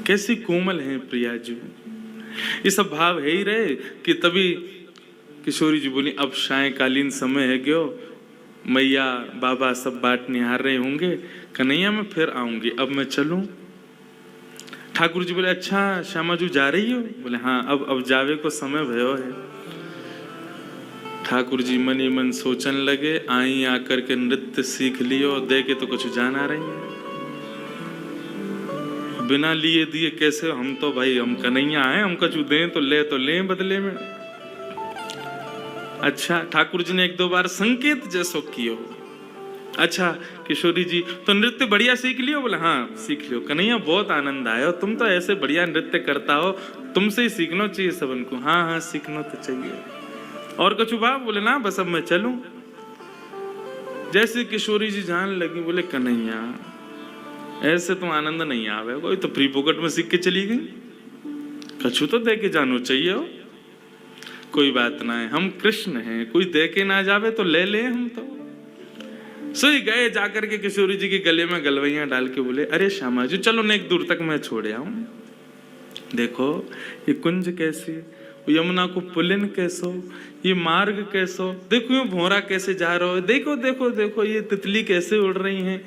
कैसी कोमल हैं प्रिया जी। ये सब भाव है ही रहे कि तभी किशोरी जी बोली अब सायकालीन समय है गयो, मैया बाबा सब बाट निहार रहे होंगे, कन्हैया मैं फिर आऊंगी, अब मैं चलूं। ठाकुर जी बोले अच्छा श्यामा जी जा रही हो? बोले हाँ अब जावे को समय भयो है। ठाकुर जी मन ही मन सोचन लगे, आई आकर के नृत्य सीख लियो, दे के तो कुछ जान आ रही है, बिना लिए दिए कैसे, हम तो भाई हम कन्हैया हैं, हम कछु दें तो ले बदले में। अच्छा ठाकुर जी ने एक दो बार संकेत जैसो कियो। अच्छा किशोरी जी तो नृत्य बढ़िया सीख लियो? बोले हाँ सीख लियो। कन्हैया बहुत आनंद आया, तुम तो ऐसे बढ़िया नृत्य करता हो, तुमसे ही सीखना चाहिए सबन को। हाँ हाँ सीखना तो चाहिए। और कछु बाप? बोले ना बस अब मैं चलूं। जैसे किशोरी जी जान लगी, बोले कन्हैया ऐसे तो आनंद नहीं आवे, कोई तो फ्री पॉकेट में सीख के चली गई, कछु तो दे के जानो चाहिए हो। कोई बात ना है, हम कृष्ण हैं, कोई दे के ना जावे तो ले हम तो। सोई गए, जाकर के किशोरी जी के गले में गलवैयां डाल के बोले अरे श्यामा जी चलो न एक दूर तक मैं छोड़ आऊं, देखो ये कुंज कैसी, यमुना को पुलिन कैसो, ये मार्ग कैसो, देखो ये भोरा कैसे जा रहा है, देखो देखो देखो ये तितली कैसे उड़ रही हैं।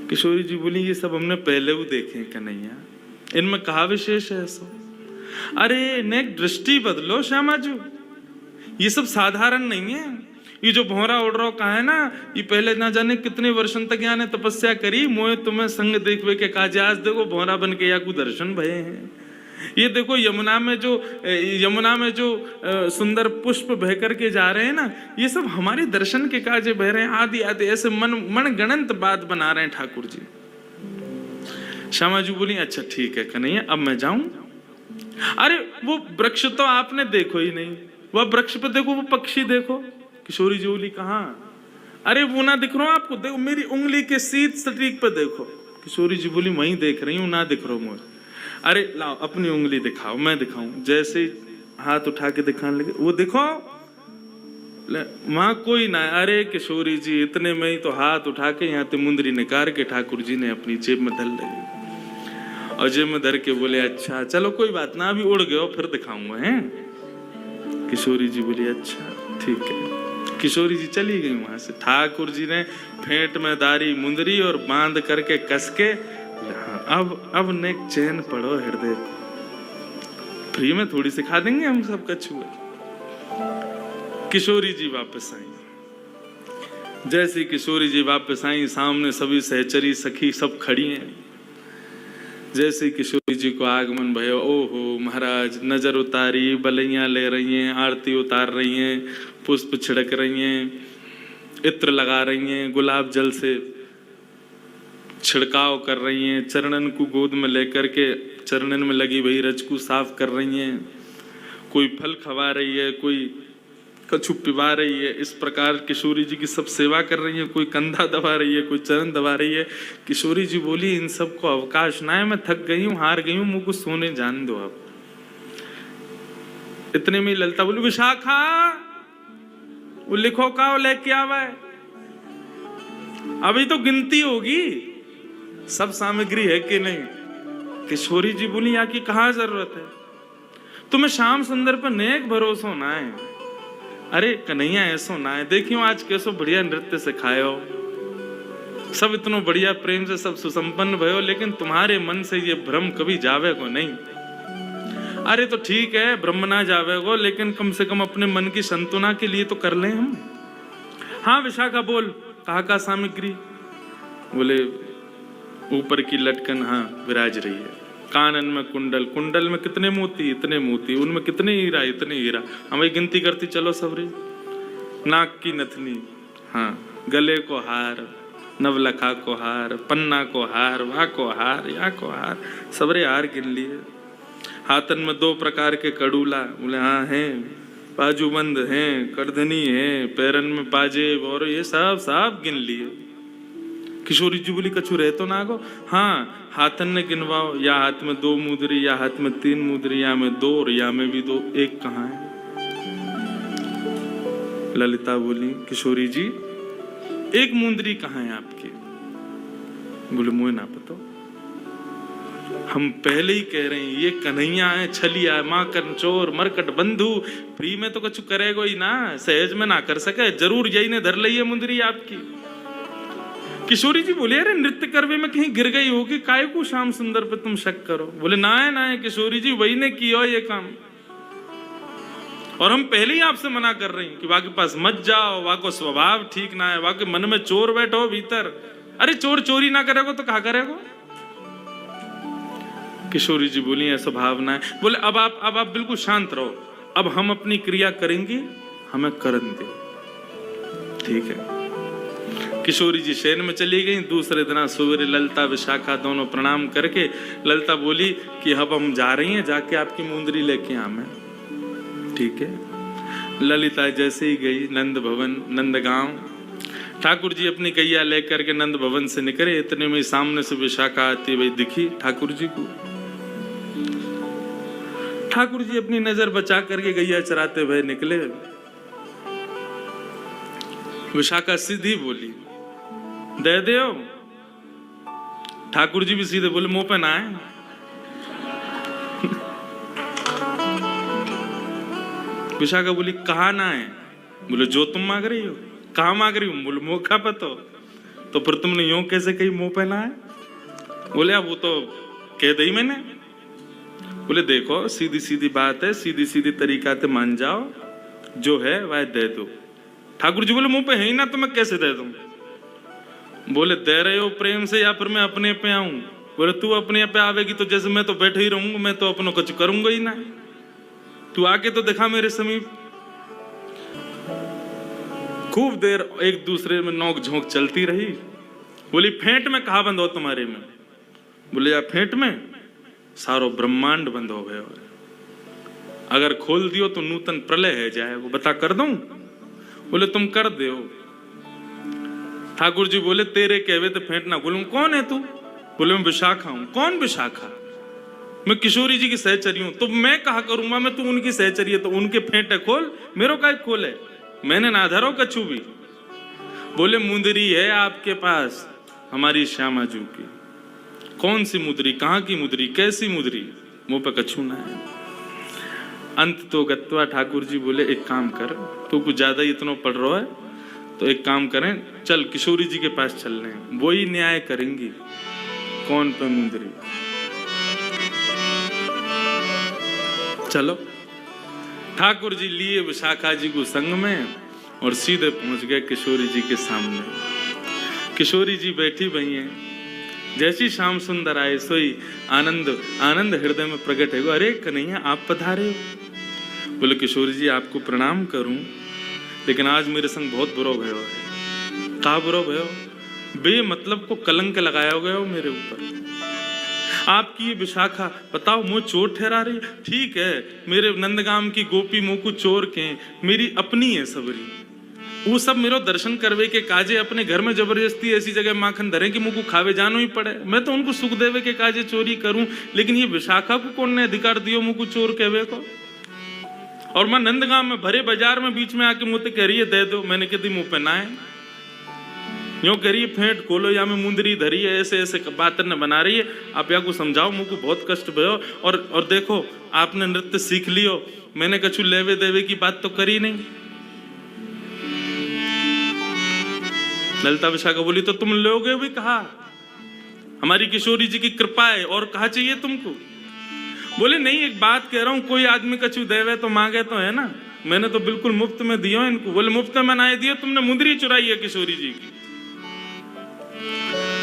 किशोरी जी बोली ये सब हमने पहले भी देखे कन्हैया, इनमें कहा विशेष है ऐसा? अरे नेक दृष्टि बदलो श्यामा जी, ये सब साधारण नहीं है। ये जो भौरा उड़ रहा कहा है ना, ये पहले ना जाने कितने वर्षों तक यहाँ ने तपस्या करी, मोए तुम्हें संग देखवे के काज, आज देखो भौरा बन के या को दर्शन भये हैं। ये देखो यमुना में जो सुंदर पुष्प बह करके जा रहे हैं ना, ये सब हमारे दर्शन के काजे बह रहे हैं। आदि आदि ऐसे मन गणंत बात बना रहे हैं ठाकुर जी। श्यामा जी बोली अच्छा ठीक है कन्हैया अब मैं जाऊं। अरे वो वृक्ष तो आपने देखो ही नहीं, वह वृक्ष पे देखो, वो पक्षी देखो। किशोरी जी बोली कहाँ? अरे वो ना दिख रहा आपको, देखो मेरी उंगली के सीध सटीक पे देखो। किशोरी जी बोली वहीं देख रही हूँ, ना दिख रहा मुझे। अरे लाओ अपनी उंगली दिखाओ, मैं दिखाऊं। जैसे हाथ उठा के दिखाने लगे, वो देखो वहां कोई ना। अरे किशोरी जी इतने में ही तो हाथ उठा के यहाँ ते मुंदरी निकाल के ठाकुर जी ने अपनी जेब में धर लगी, और जेब में धर के बोले अच्छा चलो कोई बात ना, अभी उड़ गए फिर दिखाऊंगा है। किशोरी जी बोली अच्छा ठीक है। किशोरी जी चली गई वहां से। ठाकुर जी ने फेंट में दारी मुंदरी और बांध करके कस के, अब ने चैन पड़ो हृदय, फ्री में थोड़ी सिखा देंगे हम सब कछुए। किशोरी जी वापस आई। जैसी किशोरी जी वापस आई, सामने सभी सहचरी सखी सब खड़ी हैं। जैसे किशोरी जी को आगमन भयो, ओहो महाराज नजर उतारी, बलैया ले रही हैं, आरती उतार रही हैं, पुष्प छिड़क रही हैं, इत्र लगा रही हैं, गुलाब जल से छिड़काव कर रही हैं, चरणन को गोद में लेकर के चरणन में लगी वही रज को साफ कर रही हैं, कोई फल खवा रही है, कोई कछु पिवा रही है। इस प्रकार किशोरी जी की सब सेवा कर रही है, कोई कंधा दबा रही है, कोई चरण दबा रही है। किशोरी जी बोली इन सबको अवकाश ना है, मैं थक गई हूँ, हार गई हूँ, मुझको सोने जान दो आप। इतने में ललता बोली विशाखा वो लिखो का लेके आवा है, अभी तो गिनती होगी सब सामग्री है कि नहीं। किशोरी जी बोली यहाँ की कहाँ जरूरत है, तुम्हें श्याम सुंदर पर नेक भरोसा ना है। अरे कन्हैया ऐसो ना है, देखियो आज कैसो बढ़िया नृत्य सिखायो, सब इतना बढ़िया प्रेम से सब सुसंपन्न भयो, लेकिन तुम्हारे मन से ये भ्रम कभी जावे को नहीं। अरे तो ठीक है ब्रह्म ना जावे को, लेकिन कम से कम अपने मन की संतुना के लिए तो कर लें हम। हाँ विशाखा बोल कहा का सामग्री? बोले ऊपर की लटकन हाँ विराज रही है, कानन में कुंडल, कुंडल में कितने मोती, इतने मोती, उनमें कितने हीरा, इतने हीरा, हमें गिनती करती चलो सबरे। नाक की नथनी, हाँ गले को हार, नवलखा को हार, पन्ना को हार, वाह को हार, या को हार, सबरे हार गिन लिए। हाथन में 2 प्रकार के कड़ूला, बोले हाँ हैं, बाजूबंद हैं, करधनी हैं, पैरन में पाजेब, और ये सब गिन लिए। किशोरी जी बोली कछु रहे तो ना गो? हाँ हाथन ने गिनवाओ, या हाथ में 2 मुद्री, या हाथ में 3 मुद्री, या में 2 और या में भी 2, एक कहाँ है? ललिता बोली किशोरी जी 1 मुंदरी कहाँ है आपकी? बोले मुझे ना पता। हम पहले ही कह रहे हैं ये कन्हैया है, छलिया है, माँ कन चोर मरकट बंधु, फ्री में तो कुछ करेगो ही ना, सहज में ना कर सके, जरूर यही ने धर ली है मुंदरी आपकी। किशोरी जी बोले अरे नृत्य करवे में कहीं गिर गई होगी, काय को श्याम सुंदर पे तुम शक करो। बोले ना है किशोरी जी, वही ने किया ये काम, और हम पहले ही आपसे मना कर रहे हैं कि वहां के पास मत जाओ, वहां को स्वभाव ठीक ना है, वहां के मन में चोर बैठो भीतर। अरे चोर चोरी ना करेगो तो कहा करेगो। किशोरी जी बोली ऐसा भावना है। बोले अब आप बिल्कुल शांत रहो, अब हम अपनी क्रिया करेंगे, हमें करन दे, ठीक है। किशोरी जी शयन में चली गई। दूसरे दिन सवेरे ललिता विशाखा दोनों प्रणाम करके ललिता बोली कि अब हम जा रही हैं, जाके आपकी मुंदरी लेके आवे, ठीक है। ललिता जैसे ही गई नंद भवन नंदगांव, ठाकुर जी अपनी कैया लेकर के नंद भवन से निकले, इतने में सामने से विशाखा आती हुई दिखी ठाकुर जी को। ठाकुर जी अपनी नजर बचा करके गैया चराते हुए निकले। विशाखा सीधी बोली दे दो। ठाकुर जी भी सीधे बोले मुंह पे ना आए। विशाखा बोली कहा ना है? बोले जो तुम मांग रही हो। कहा मांग रही हूँ? बोले मौका पतो। तो फिर तुमने यूं कैसे कही मुंह पे ना है? बोले अब वो तो कह दी मैंने। बोले देखो सीधी सीधी बात है, सीधी सीधी तरीका से मान जाओ, जो है वह दे दो। ठाकुर जी बोले मुंह पे है ही ना तो मैं कैसे दे दूं? बोले दे रहे हो प्रेम से या फिर मैं अपने पे आऊं? बोले तू अपने पे आवेगी तो जैसे मैं तो बैठे ही रहूंगा, मैं तो अपनों कुछ करूंगा ही ना, तू आके तो दिखा मेरे समीप। खूब देर एक दूसरे में नोक झोंक चलती रही। बोली फेंट में कहा बंद हो तुम्हारे में? बोले या फेंट में सारो ब्रह्मांड बंद हो गया, अगर खोल दियो तो नूतन प्रलय है जाए, वो बता कर दूं? बोले तुम कर दो। ठाकुर जी बोले तेरे कहवे तो फेंट ना खोलूं। कौन है तू? बोले मैं विशाखा हूं। कौन विशाखा? मैं किशोरी जी की सहचरी हूं। तो मैं कहा करूंगा मैं तू उनकी सहचरी है तो उनके फेंटे खोल, मेरो काय खोले? मैंने ना धरो कछु भी। बोले मुंदरी है आपके पास हमारी श्यामा जू की। कौन सी मुद्री? कहाँ की मुद्री? कैसी मुद्री? मुंह पे कछु ना है। अंत तो गत्वा ठाकुर जी बोले एक काम कर, तू कुछ ज्यादा ही इतना पढ़ रहा है तो एक काम करें, चल किशोरी जी के पास चल रहे हैं, वो ही न्याय करेंगी कौन पे मुंदरी। चलो ठाकुर जी लिए विशाखा जी को संग में और सीधे पहुंच गए किशोरी जी के सामने। किशोरी जी बैठी भई हैं। जैसी श्याम सुंदर आए सोई आनंद आनंद हृदय में प्रकट है। अरे कन्हैया आप पधारे हो। बोले किशोरी जी आपको प्रणाम करूं, लेकिन आज मेरे संग बहुत बुरा भयो है। कहा बुरा भयो? बे मतलब को कलंक लगाया गया हो मेरे ऊपर। आपकी ये विशाखा बताओ मुझे चोर ठहरा रही। ठीक है मेरे नंदगाम की गोपी मुँह को चोर के मेरी अपनी है सबरी, वो सब मेरो दर्शन करवे के काजे अपने घर में जबरदस्ती ऐसी जगह माखन धरे कि मुझको खावे जानो ही पड़े। मैं तो उनको सुख देवे के काजे चोरी करूं, लेकिन ये विशाखा को कौन ने अधिकार दियो मुझको चोर कहवे को? और मैं नंदगांव में भरे बाजार में बीच में आके मुझे कह रही है दे दो। मैंने कह दी मुंह पे ना है, यूं कह रही है फेंट खोलो या मैं मुंदरी धरी है, ऐसे ऐसे बात न बना रही है। आप या को समझाओ, मुझको बहुत कष्ट भयो। और देखो आपने नृत्य सीख लियो, मैंने कछु लेवे देवे की बात तो करी नहीं। ललिता विशाखा बोली तो तुम लोगे भी कहा? हमारी किशोरी जी की कृपा है और कहा चाहिए तुमको? बोले नहीं एक बात कह रहा हूं, कोई आदमी कछु देवे तो मांगे तो है ना, मैंने तो बिल्कुल मुफ्त में दियो इनको। बोले मुफ्त में ना दियो, तुमने मुंदरी चुराई है किशोरी जी की।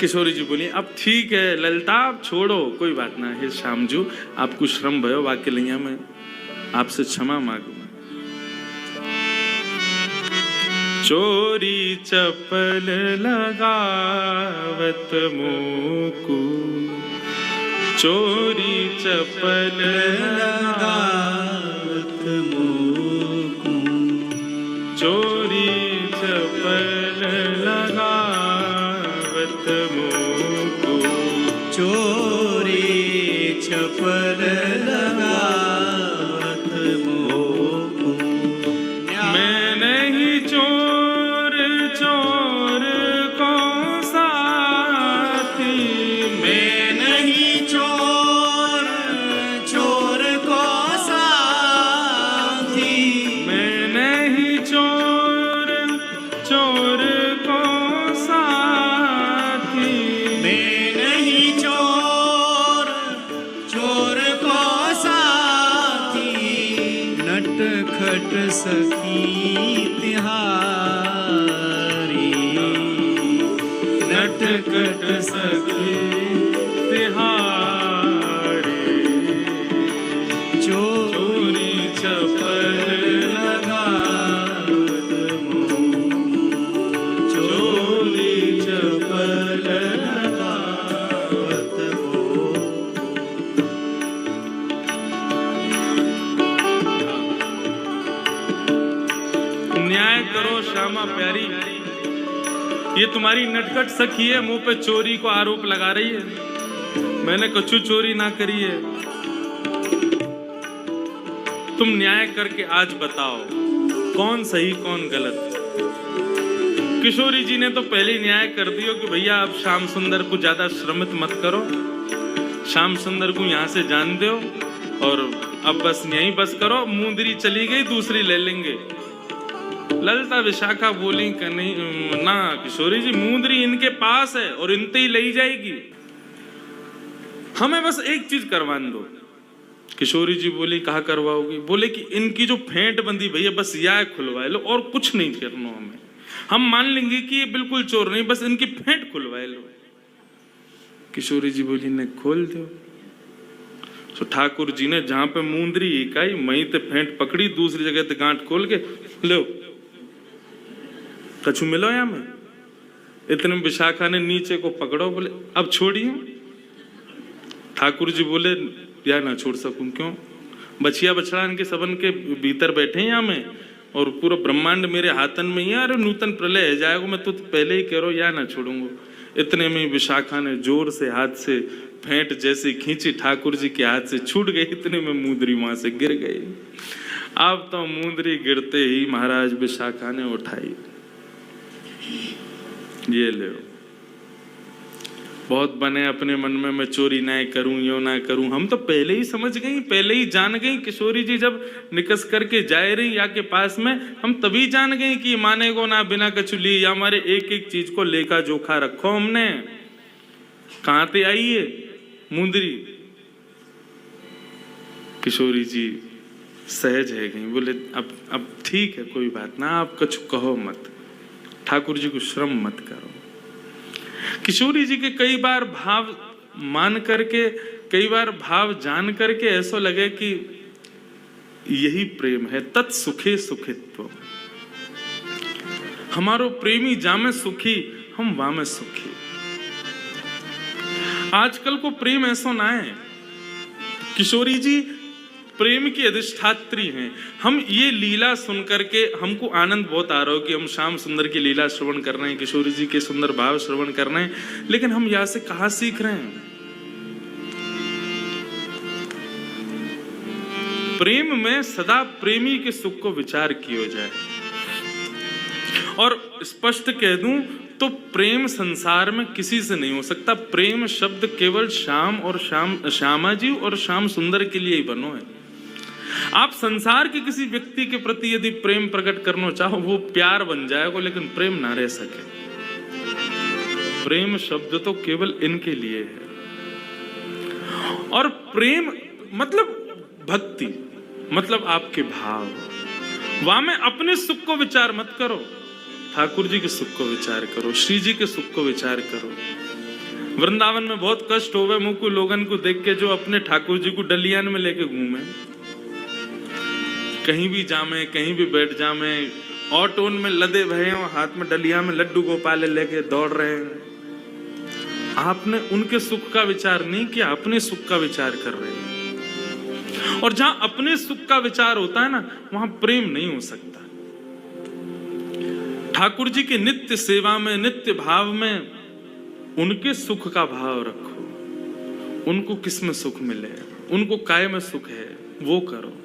किशोरी जी बोली अब ठीक है ललिता आप छोड़ो, कोई बात ना है श्यामजू, आपको श्रम भयो वाक्य लिया मैं आपसे क्षमा मांगू। चोरी चपल लगावत मोकू, चोरी चपल लगावत मोकू, चोरी चपल लगावत मोकू, चोरी चपल लगावत मोकू। मैं नहीं चोर चोर को साथी, मैं नहीं चोर नटखट सखी तिहारी, नटखट सखी तिहारी, चोरी चपल लगावत मोह, चोरी चपल लगावत मोह। न्याय करो श्यामा प्यारी, ये तुम्हारी नटखट सखी है, मुंह पे चोरी को आरोप लगा रही है। मैंने कछु चोरी ना करी है। तुम न्याय करके आज बताओ कौन सही कौन गलत। किशोरी जी ने तो पहले ही न्याय कर दियो कि भैया अब श्याम सुंदर को ज्यादा श्रमित मत करो, श्याम सुंदर को यहाँ से जान दो और अब बस यहीं बस करो। मुंदरी चली गई, दूसरी ले लेंगे। ललिता विशाखा बोली कि नहीं ना किशोरी जी, मुंदरी इनके पास है और इनते ही ले जाएगी, हमें बस एक चीज करवान दो। किशोरी जी बोली कहा करवाओगी? बोले कि इनकी जो फेंट बंदी भैया बस यह खुलवा लो और कुछ नहीं करना हमें, हम मान लेंगे कि ये बिल्कुल चोर नहीं, बस इनकी फेंट खुलवा लो। किशोरी जी बोली ने खोल दो। तो ठाकुर जी ने जहां पे मुंदरी इकाई वहीं ते फेंट पकड़ी, दूसरी जगह ते गांठ खोल के लो कछु मिलो या में। इतने विशाखा ने नीचे को पकड़ो, बोले अब छोड़िए। ठाकुर जी बोले या ना छोड़ सकूं, क्यों? बछिया बछड़ा इनके सबन के भीतर बैठे हैं यहाँ में और पूरा ब्रह्मांड मेरे हाथन में ही है। अरे नूतन प्रलय है जाएगा, मैं तो पहले ही कह रहा हूँ या ना छोड़ूंगा। इतने में विशाखा ने जोर से हाथ से फेंट जैसे खींची, ठाकुर जी के हाथ से छूट गई। इतने में मुंदरी वहां से गिर गई। अब तो मुंदरी गिरते ही महाराज विशाखा ने उठाई, ये ले बहुत बने अपने मन में मैं चोरी ना करूं यो ना करूं। हम तो पहले ही समझ गई, पहले ही जान गई। किशोरी जी जब निकस करके जाए रही या के पास में, हम तभी जान गई कि मानेगो ना बिना कछु ली। या हमारे एक एक चीज को लेखा जोखा रखो हमने। कहां से आई है मुंदरी? किशोरी जी सहज है गई, बोले अब ठीक है कोई बात ना, आप कछु कहो मत, ठाकुर जी को श्रम मत करो। किशोरी जी के कई बार भाव मान करके, कई बार भाव जान करके ऐसा लगे कि यही प्रेम है। तत्सुखे सुखित्व, हमारो प्रेमी जामे सुखी, हम वामे सुखी। आजकल को प्रेम ऐसा ना है। किशोरी जी प्रेम की अधिष्ठात्री हैं। हम ये लीला सुन करके हमको आनंद बहुत आ रहा हो कि हम श्याम सुंदर की लीला श्रवण कर रहे हैं, किशोरी जी के सुंदर भाव श्रवण कर रहे हैं, लेकिन हम यहां से कहां सीख रहे हैं? प्रेम में सदा प्रेमी के सुख को विचार किया जाए। और स्पष्ट कह दूं तो प्रेम संसार में किसी से नहीं हो सकता। प्रेम शब्द केवल श्याम और श्यामा जी और श्याम सुंदर के लिए ही बनो है। आप संसार के किसी व्यक्ति के प्रति यदि प्रेम प्रकट करना चाहो, वो प्यार बन जाएगा, लेकिन प्रेम ना रह सके। प्रेम शब्द तो केवल इनके लिए है। और प्रेम मतलब भक्ति, मतलब आपके भाव। वहां में अपने सुख को विचार मत करो, ठाकुर जी के सुख को विचार करो, श्री जी के सुख को विचार करो। वृंदावन में बहुत कष्ट होवे मुझको लोगन को देख के जो अपने ठाकुर जी को डलियान में लेके घूमे, कहीं भी जामे, कहीं भी बैठ जामे, ऑटोन में लदे भये हो, हाथ में डलिया में लड्डू गोपाल लेके दौड़ रहे हैं। आपने उनके सुख का विचार नहीं किया, अपने सुख का विचार कर रहे हैं। और जहां अपने सुख का विचार होता है ना, वहां प्रेम नहीं हो सकता। ठाकुर जी की नित्य सेवा में, नित्य भाव में उनके सुख का भाव रखो। उनको किस में सुख मिले, उनको काय में सुख है, वो करो।